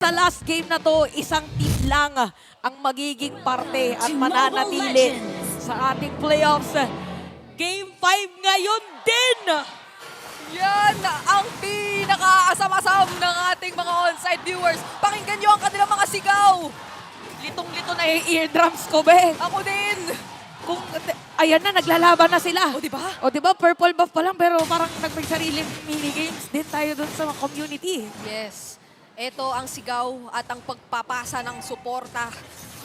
Sa last game na to, isang team lang ang magiging parte at mananatili sa ating playoffs. Game 5 ngayon din! Yan ang pinaka-asam-asam ng ating mga on-site viewers. Pakinggan nyo ang kanilang mga sigaw. Litong-lito na yung eardrums ko, be. Ako din. Kung, ayan na, naglalaban na sila. O, diba? O, diba, purple buff pa lang, pero parang nagpagsariling minigames din tayo dun sa community. Yes. Ito ang sigaw at ang pagpapasa ng suporta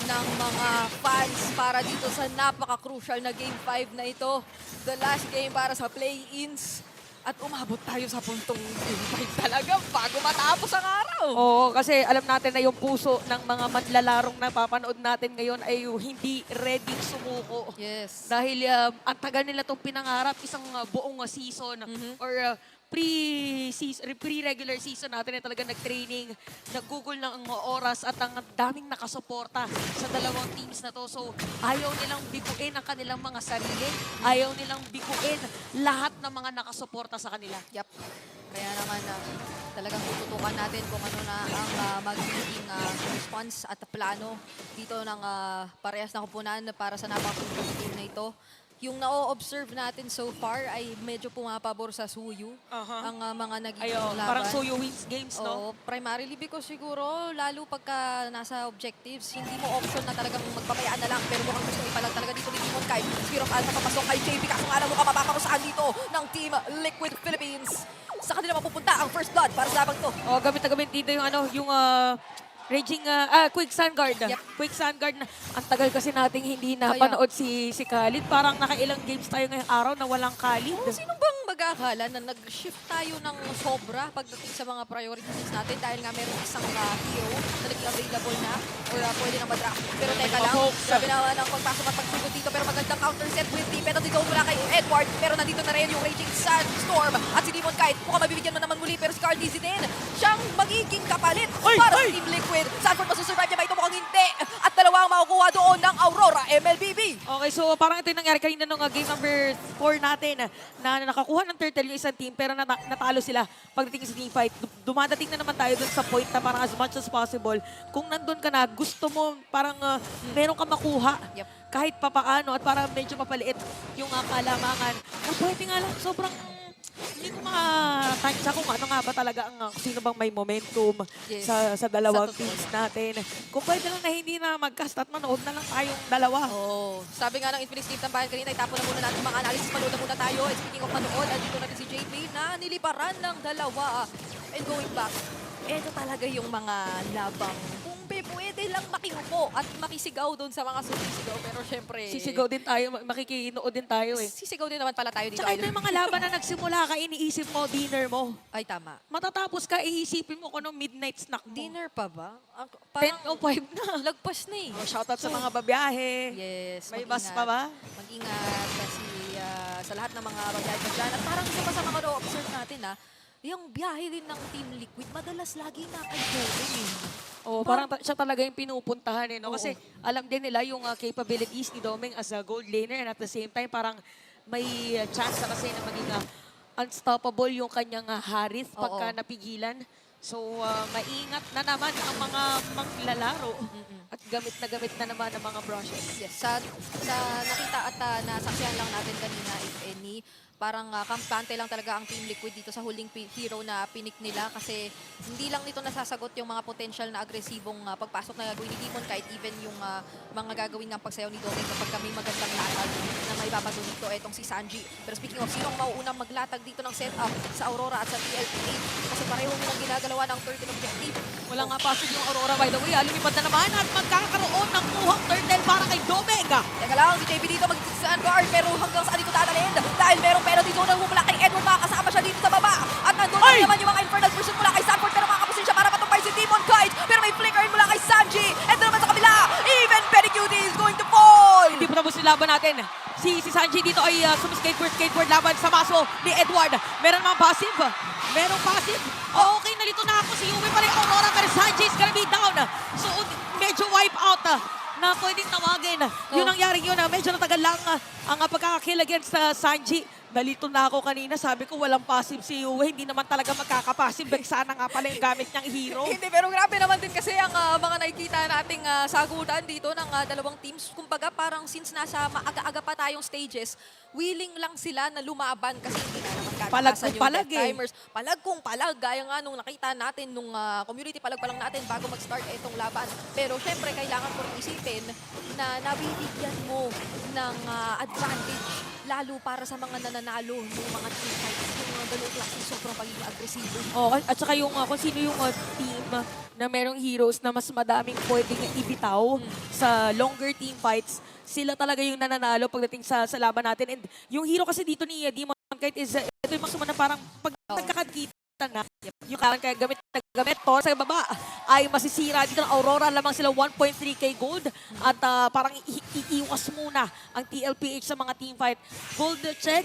ng mga fans para dito sa napaka-crucial na Game 5 na ito. The last game para sa play-ins. At umabot tayo sa puntong Game 5 talaga bago matapos ang araw. Oo, kasi alam natin na yung puso ng mga manlalarong na papanood natin ngayon ay yung hindi ready sumuko. Yes. Dahil ang tagal nila itong pinangarap, isang buong season or pre-regular season natin na talaga nag-training, nag-google ng oras at ang daming nakasuporta sa dalawang teams na to. So ayaw nilang biguin ang kanilang mga sarili, ayaw nilang biguin lahat ng mga nakasuporta sa kanila. Yep. Kaya naman talagang tututukan natin kung ano na ang magiging response at plano dito ng parehas na kupunan para sa napaka-crucial game na ito. Yung na-observe natin so far ay medyo pumapabor sa Suyu. Ang mga nagiging laban. Parang Suyu wins games, no? Oo, primarily because siguro, lalo pagka nasa objectives, hindi mo option na talagang magpabayaan na lang. Pero mukhang gusto ipalag talaga dito ni Demon Kai. Spear of Alpha papasok kay JP. Kaso alam mo ka mapaparusahan dito ng Team Liquid Philippines. Sa kanila mapupunta ang first blood para sa labang to. Oh, gamit na gamit dito yung Raging, Quick Sun Guard. Yep. Quick Sun Guard na. Ang tagal kasi nating hindi napanood si Khalid. Parang nakailang games tayo ngayong araw na walang Khalid. Oh, sino bang mag-akala na nag-shift tayo ng sobra pagdating sa mga priorities natin dahil nga meron isang hero na naging available na or pwede na madraft. Pero teka lang, sabi na ng pagpasok at pagsugod dito pero magandang counter set with the penalty goal mula kay Edward. Pero nandito na rin yung Raging Sandstorm at si Demon Kite. Mukhang mabibigyan mo naman muli pero si Carl Dizzy din. Siyang magiging kapalit para sa Team Liquid. Sanford masusurvive niya ba ito? Mukhang hindi. At dalawa ang makukuha doon ng Aurora MLBB. Okay, so parang ito yung nangyari kanina nung game number 4 natin na nakakuha ng turtle yung isang team pero natalo sila pagdating sa team fight. Dumadating na naman tayo dun sa point na parang as much as possible. Kung nandun ka na, gusto mo parang meron ka makuha. Yep. Kahit papaano at parang medyo mapaliit yung kalamangan. Pwede nga lang, sobrang hindi ko matansya kung ano nga ba talaga ang sino bang may momentum sa dalawang teams natin. Kung pwede lang na hindi na mag-cast at manood na lang tayong dalawa. Oh, sabi nga ng Infinix Team Tambayan kanina, itapo na muna natin mga analysis. Manood na muna tayo. And speaking of manood, andito natin si JP na niliparan ng dalawa. And going back, ito talaga yung mga labang kung pwede lang makiupo at makisigaw doon sa mga sumisigaw. Pero syempre... Sisigaw din tayo, makikinood din tayo eh. Sisigaw din naman pala tayo dito. Tsaka ito yung mga laban na nagsimula ka, iniisip mo, dinner mo. Ay, tama. Matatapos ka, iisipin mo kung anong midnight snack mo. Dinner pa ba? 10:05 na. Lagpas na eh. Shoutout sa mga babiyahe. Yes. May bus pa ba? Mag-ingat kasi sa lahat ng mga babiyahe pa dyan. At parang isa pa sa mga observe natin yung biyahe din ng Team Liquid, madalas lagi na kay Joven eh. Oh, parang siya talaga yung pinupuntahan eh, no? Kasi alam din nila yung capabilities ni Domeng as a gold laner and at the same time parang may chance na kasi na maging unstoppable yung kanyang Harith pagka napigilan. So, maingat na naman ang mga maglalaro at gamit na naman ang mga brushes. Yes, sa nakita at nasaksihan lang natin kanina, if any, parang kampante lang talaga ang Team Liquid dito sa huling hero na pinik nila kasi hindi lang nito nasasagot yung mga potential na agresibong pagpasok na gagawin ni Demon kahit even yung mga gagawin ng pagsayaw ni Domeng kapag kami magandang latag na may babago dito etong si Sanji. Pero speaking of, sino ang mauunang maglatag dito ng setup sa Aurora at sa TLPA kasi pareho nilang ginagalawa ng 13 objective. Wala nga pasok yung Aurora by the way. Lumipad na naman at magkakaroon ng kuhang turtle para kay Domeng. Teka lang, si JP dito mag-saan guard pero hanggang saan dito dadalhin dahil merong penalty zone na humula kay Edward, makakasama siya dito sa baba at nandun na naman yung mga infernal version mula kay Sanford pero makakapusin siya para matumpay si Demon Kite pero may flicker mula kay Sanji and naman sa kabila, even Pedicuty is going to fall! Hindi pa tapos yung laban natin. Si Sanji dito ay skateboard laban sa maso ni Edward. Meron naman passive. Merong passive. Okay, nalito na ako. Si Yumi pa rin Aurora pero Sanji is gonna be down. So, medyo wipe out na pwedeng tawagin. Yun ang nangyari yun. Medyo natagal lang ang pagkakakill against Sanji. Nalito na ako kanina, sabi ko walang passive si Yue, hindi naman talaga magkakapassive. Sana nga pala yung gamit niyang hero. Hindi, pero grabe naman din mga nakikita nating sagutan dito ng dalawang teams. Kumbaga parang since nasa maaga-aga pa tayong stages, willing lang sila na lumaban kasi hindi na naman Palag kakatasan kung yung palag death timers. Palag kung palag, gaya nga nung nakita natin nung community palag pa lang natin bago mag-start itong laban. Pero syempre, kailangan ko rin isipin na nabibigyan mo ng advantage lalo para sa mga nananalo ng mga team fights. Yung mga ganun klase, sobrang pagiging agresibo. Oh, at saka yung kung sino yung team na merong heroes na mas madaming pwedeng ibitaw sa longer team fights, sila talaga yung nananalo pagdating sa laban natin. And yung hero kasi dito ni Demon Kite is ito yung mga na parang pag nagkakakita na yung karan kaya gamit Thor sa baba ay masisira dito ng Aurora, lamang sila 1.3k gold at parang iiwas muna ang TLPH sa mga team fight. Gold check,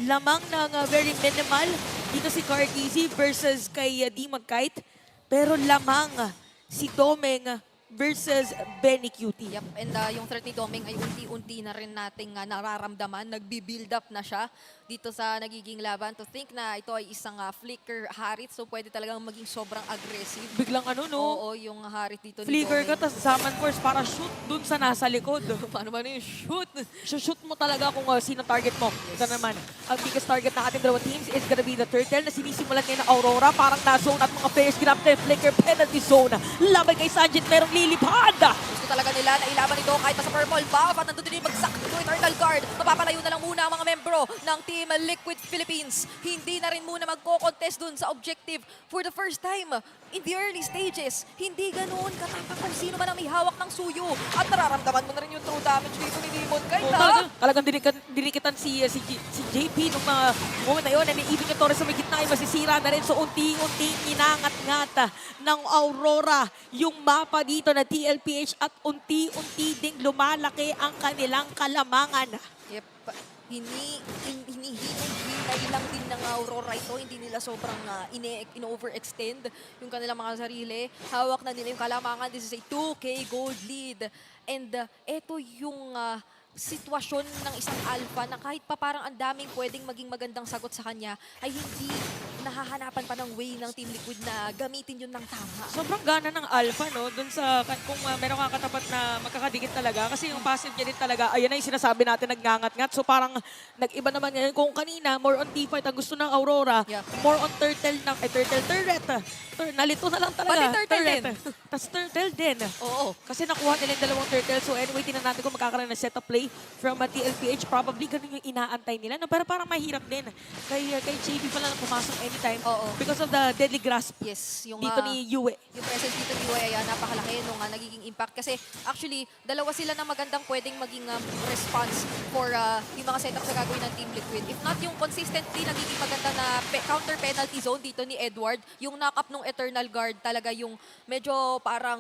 lamang ng very minimal dito si Carteezy versus kay Demon Kite, pero lamang si Domeng versus Benny Cutie. Yep, and yung threat ni Domeng ay unti-unti na rin nating nararamdaman. Nagbi-build up na siya dito sa nagiging laban. To think na ito ay isang flicker Harit, so pwede talagang maging sobrang aggressive. Biglang ano no? Oo, yung Harit dito Flicker ni ka, Domeng. tapos summon force para shoot dun sa nasa likod. Paano ba yung shoot? Shoot mo talaga kung sino target mo. Ito naman, ang biggest target ng ating dalawang teams is gonna be the Turtle na sinisimulan ngayon ng Aurora. Parang na-zone at mga players ginamit na yung Flicker penalty zone. Laban kay Sanjit, merong lilipad. Gusto talaga nila na ilaban ito kahit pa sa purple buff at nandun din yung bagsak ng Eternal Guard. Mapapalayo na lang muna ang mga membro ng Team Liquid Philippines. Hindi na rin muna magko-contest dun sa objective for the first time in the early stages. Hindi ganoon katapang kung sino man ang may hawak ng suyo. At nararamdaman mo na rin yung true damage dito ni Demon Kite. Talagang dinikitan si JP nung mga moment na yun. And even yung Torres sa may gitna ay masisira na rin. So unti-unti inangat-ngat ng Aurora yung mapa dito na TLPH at unti-unti ding lumalaki ang kanilang kalamangan. Yep. Hinihintay lang din ng Aurora ito. Hindi nila sobrang in-overextend yung kanilang mga sarili. Hawak na nila yung kalamangan. This is a 2K gold lead. And ito yung sitwasyon ng isang alpha na kahit pa parang ang daming pwedeng maging magandang sagot sa kanya, ay hindi nahahanapan pa ng way ng Team Liquid na gamitin yun ng tama. Sobrang gana ng Alpha, no? Dun sa, kung meron kang katapat na magkakadikit talaga. Kasi yung passive niya din talaga, ayan na yung sinasabi natin, nagngangat-ngat. So parang nag-iba naman ngayon. Kung kanina, more on T-fight ang gusto ng Aurora, Yeah. more on turtle turret. Nalito na lang talaga. Pati turtle din. Tapos turtle din. Oo. Kasi nakuha nila yung dalawang turtle. So anyway, tingnan natin kung magkakaroon ng setup play from TLPH. Probably ganun yung inaantay nila. No? Pero parang mahirap din. Kay JB pala na pumasok anytime. Oo. Because of the deadly grasp Yes. Yung, dito ni Yue. yung presence dito ni Yue ay napakalaki nung nagiging impact. Kasi actually, dalawa sila na magandang pwedeng maging response for yung mga setups na gagawin ng Team Liquid. If not yung consistently nagiging maganda na counter penalty zone dito ni Edward, yung knock-up nung Eternal Guard talaga yung medyo parang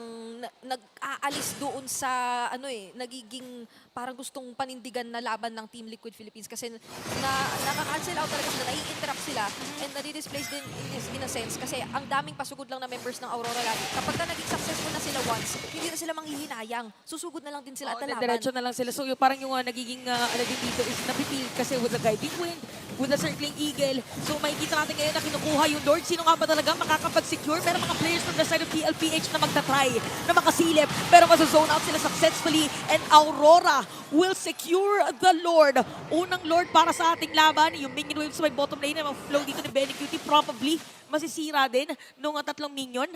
nag-aalis doon sa nagiging parang gustong panindigan na laban ng Team Liquid Philippines kasi nakaka-cancel out talaga sila, nai-interrupt sila and nadi-displace din in a sense kasi ang daming pasugod lang na members ng Aurora lagi. Kapag naging successful na sila once, hindi na sila manghihinayang. Susugod na lang din sila at lalaban. Diretso na lang sila. So yung parang yung nagiging din dito is napipil kasi with the guiding wind, with the circling eagle. So makikita natin ngayon na kinukuha yung Lord. Sino nga ba talaga makakapag-secure? Pero mga players from the side of TLPH na magta-try na makasilip. Pero maso-zone out sila successfully and Aurora will secure the Lord. Unang Lord para sa ating laban. Yung minion waves sa may bottom lane na mag-flow dito ni Benny Cutie. Probably masisira din nung tatlong minion.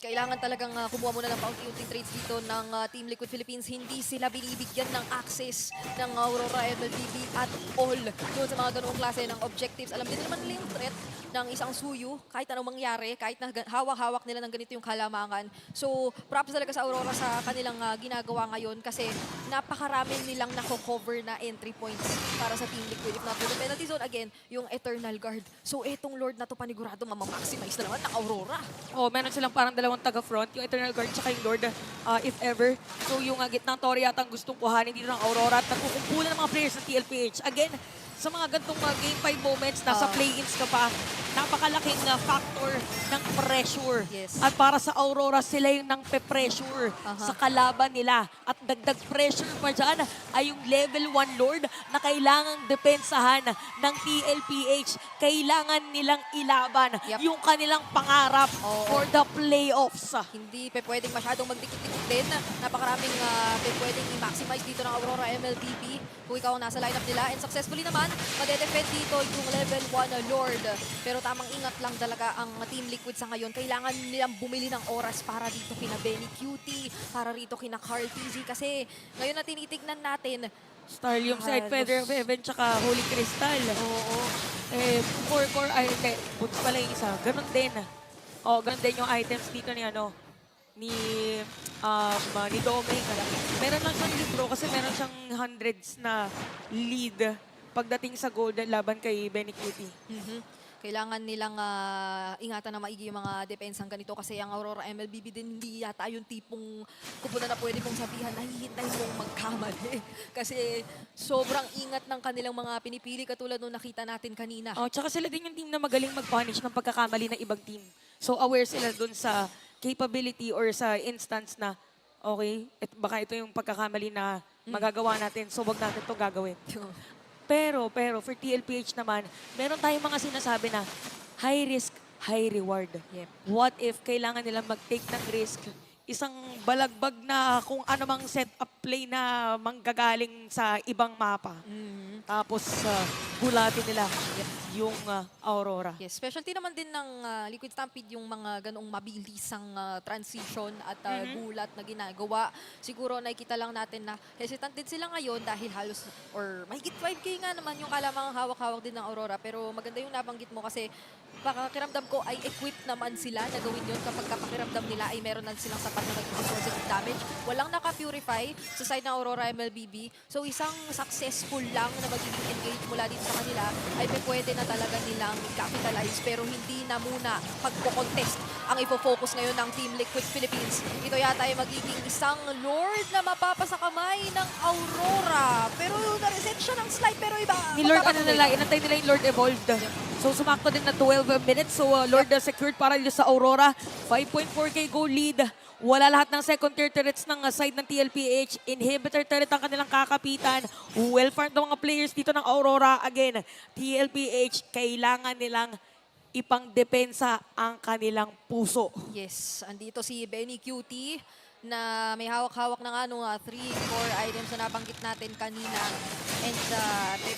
Kailangan talagang kumuha muna ng paunti-unting trades dito ng Team Liquid Philippines. Hindi sila binibigyan ng access ng Aurora MLBB at all doon sa mga ganoong klase ng objectives. Alam din naman nila yung threat ng isang suyo kahit anong mangyari, kahit na hawak-hawak nila ng ganito yung kalamangan. So, props talaga sa Aurora sa kanilang ginagawa ngayon kasi napakarami nilang nako-cover na entry points para sa Team Liquid. If not for the penalty zone, again, yung Eternal Guard. So, etong Lord na to panigurado maximize na naman ng Aurora. Oh, meron silang parang dalawang taga-front, yung Eternal Guard tsaka yung Lord, if ever. So yung gitnang Tori yata ang gustong kuhanin dito ng Aurora at nagkukumpulan ng mga players ng TLPH. Again, sa mga gantong game 5 moments, nasa play-ins ka pa, napakalaking factor ng pressure. Yes. At para sa Aurora, sila yung nang pe-pressure sa kalaban nila. At dagdag pressure pa dyan ay yung level 1 Lord na kailangang depensahan ng TLPH. Kailangan nilang ilaban Yep. yung kanilang pangarap Oo. for the playoffs. Hindi pwedeng masyadong magdikit-dikit din. Napakaraming pwedeng i-maximize dito ng Aurora MLBB kung ikaw ang nasa lineup nila. And successfully naman, madedefend dito yung level 1 na Lord. Pero tamang ingat lang talaga ang Team Liquid sa ngayon. Kailangan nilang bumili ng oras para dito kina Benny Cutie, para rito kina Carl TZ. Kasi ngayon na tinitignan natin, Starlium Side, Feather of Heaven, tsaka Holy Crystal. oo, Core, ay hindi, boots pala yung isa. Ganun din. Ganun din yung items dito ni ni Doming. Meron lang siyang libro kasi meron siyang hundreds na lead pagdating sa gold laban kay Benny Cutie. kailangan nilang ingatan na maigi yung mga depensang ganito kasi ang Aurora MLBB din hindi yata yung tipong kupunan na pwede kong sabihan na hihintay mong magkamali. Kasi sobrang ingat ng kanilang mga pinipili katulad nung nakita natin kanina. Tsaka sila din yung team na magaling mag-punish ng pagkakamali ng ibang team. So aware sila dun sa capability or sa instance na okay, baka ito yung pagkakamali na magagawa natin, so wag natin to gagawin. Pero for TLPH naman, meron tayong mga sinasabi na high risk, high reward. Yep. What if kailangan nilang mag-take ng risk? Isang balagbag na kung anumang set-up play na manggagaling sa ibang mapa. Tapos bulatin nila yung Aurora. Yes, specialty naman din ng Liquid Stampede yung mga ganong mabilisang transition at gulat na ginagawa. Siguro nakikita lang natin na hesitant din sila ngayon dahil halos or mahigit 5K nga naman yung kalamang hawak-hawak din ng Aurora. Pero maganda yung nabanggit mo kasi pakiramdam ko ay equipped naman sila na gawin yun kapag pakiramdam nila ay meron na silang sapat na magiging positive damage. Walang naka-purify sa side ng Aurora MLBB. So isang successful lang na magiging engage mula dito sa kanila ay pwede na talaga nilang capitalize pero hindi na muna pagpo-contest ang ifo-focus ngayon ng Team Liquid Philippines. Ito yata ay magiging isang Lord na mapapasa kamay ng Aurora. Pero na-reset siya ng slide pero iba. Ni Lord, inantay nila yung Lord Evolved. So sumakto din na 12 minutes. So Lord secured para dito sa Aurora. 5.4k goal lead. Wala lahat ng second tier turrets ng side ng TLPH. Inhibitor turret ang kanilang kakapitan. Well-farmed ng mga players dito ng Aurora. Again, TLPH, kailangan nilang ipang-depensa ang kanilang puso. Yes, andito si Benny Cutie na may hawak-hawak na nga 3 core items na nabanggit natin kanina. And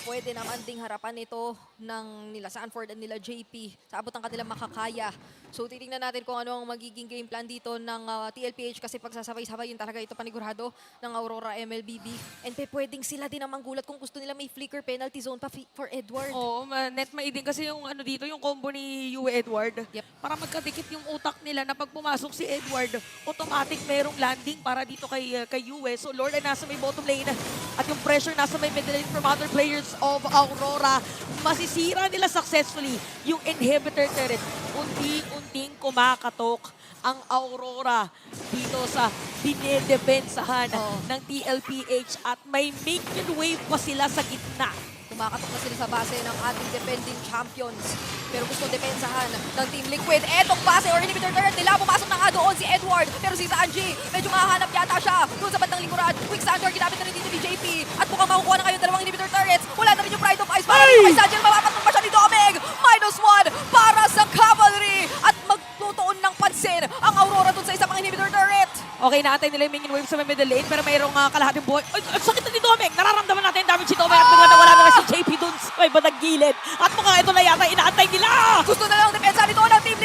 pwede naman ding harapan ito ng nila Sanford and nila JP sa abot ng kanilang makakaya. So titingnan natin kung ano ang magiging game plan dito ng TLPH kasi pagsasabay-sabay yun talaga ito panigurado ng Aurora MLBB. And pwedeng sila din ang manggulat kung gusto nila may flicker penalty zone pa for Edward. Oo, net maidin kasi yung dito, yung combo ni Yue Edward. Yep. Para magkadikit yung utak nila na pag pumasok si Edward, automatic merong landing para dito kay Yue. So Lord ay nasa may bottom lane at yung pressure nasa may middle lane from other players of Aurora. Masisira nila successfully yung inhibitor turret. Unti-unting kumakatok ang Aurora dito sa dinedepensahan ng TLPH at may minion wave pa sila sa gitna. Kumakatok na sila sa base ng ating defending champions. Pero gusto depensahan ng Team Liquid. Etong base or inhibitor turret nila. Pumasok na nga doon si Edward. Pero si Sanji, medyo mahahanap yata siya doon sa bandang lingkurad. Quicksandor, ginamit na rin dito ni JP. At mukhang makukuha na kayo dalawang inhibitor turrets. Wala na rin yung Pride of Ice. Para ay Sanji, mapapatok pa siya ni Doming. -1 para sa Cavalry. At magtutuon ng pansin ang Aurora doon sa isang mga inhibitor turret. Okay, naantay nila yung minion wave sa may middle lane pero mayroong kalahating buhay. Ay, sakit na ni Doming! Nararamdaman natin damage si Doming at bigla na wala na si JP dun sa may bandang gilid. At mukhang ito na yata inaantay nila! Gusto na lang depensa nito ng Team